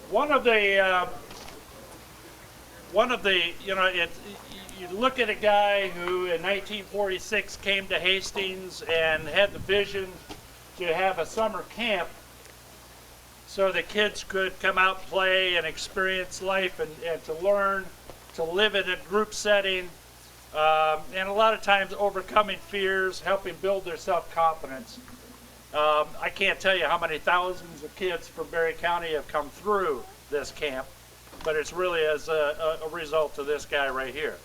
One of the, you know, you look at a guy who in 1946 came to Hastings and had the vision to have a summer camp so the kids could come out, play, and experience life and to learn, to live in a group setting, and a lot of times overcoming fears, helping build their self-confidence. I can't tell you how many thousands of kids from Berry County have come through this camp, but it's really as a result of this guy right here.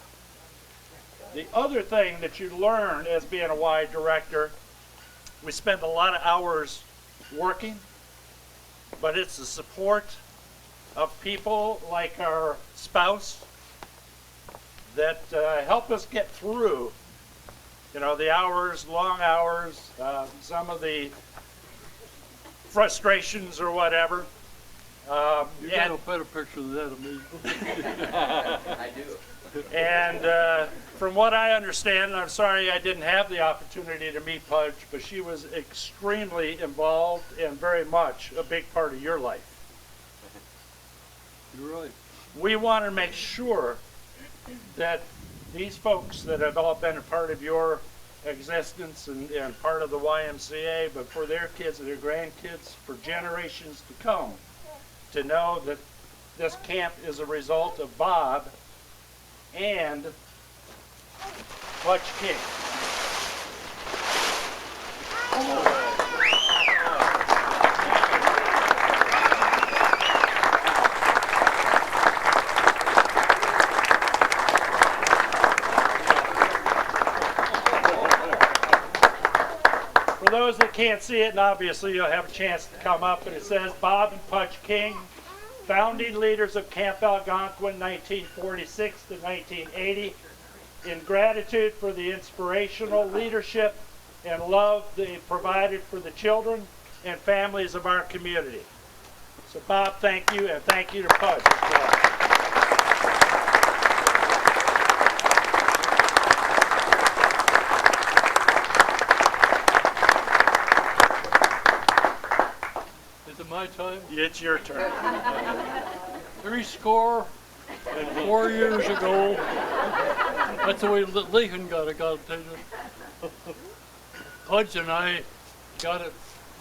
The other thing that you learn as being a Y director, we spend a lot of hours working, but it's the support of people like our spouse that help us get through, you know, the hours, long hours, some of the frustrations or whatever. You got a better picture than that of me. I do. And from what I understand, and I'm sorry I didn't have the opportunity to meet Pudge, but she was extremely involved and very much a big part of your life. You're right. We want to make sure that these folks that have all been a part of your existence and part of the YMCA, but for their kids and their grandkids, for generations to come, to know that this camp is a result of Bob and Pudge King. For those that can't see it, and obviously you'll have a chance to come up, and it says Bob and Pudge King, founding leaders of Camp Algonquin 1946 to 1980, in gratitude for the inspirational leadership and love they provided for the children and families of our community. So Bob, thank you, and thank you to Pudge as well. Is it my time? It's your turn. 64 and 4 years ago. That's the way Lincoln got it, got it. Pudge and I got it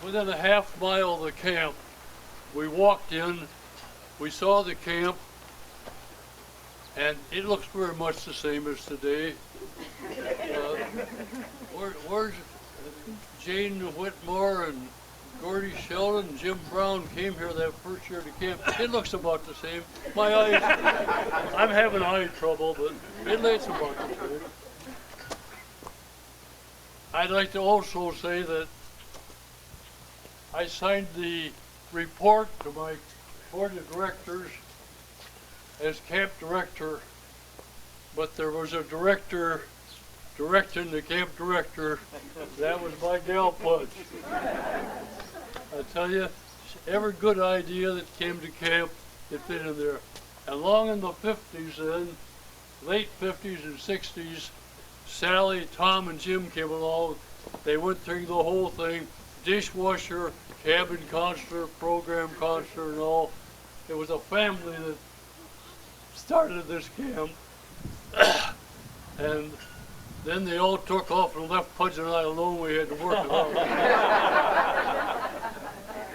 within a half mile of the camp. We walked in, we saw the camp, and it looks very much the same as today. Where's Jane Whitmore and Gordy Sheldon and Jim Brown came here that first year to camp. It looks about the same. My eyes, I'm having eye trouble, but it looks about the same. I'd like to also say that I signed the report to my board of directors as camp director, but there was a director directing the camp director. That was my gal Pudge. I tell you, every good idea that came to camp, it fit in there. And long in the 50s then, late 50s and 60s, Sally, Tom, and Jim came along. They went through the whole thing, dishwasher, cabin counselor, program counselor, and all. It was a family that started this camp. And then they all took off and left Pudge and I alone. We had to work it out.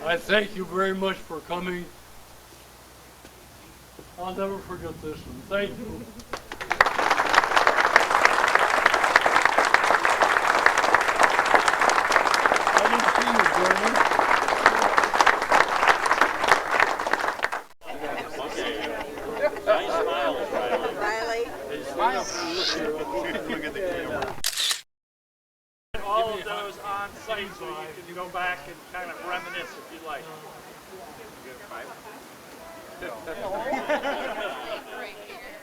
I thank you very much for coming. I'll never forget this one. Thank you. I didn't see you, Jeremy. Nice smiles, Riley. Look at the camera. All of those on site so you can go back and kind of reminisce if you like. Right here.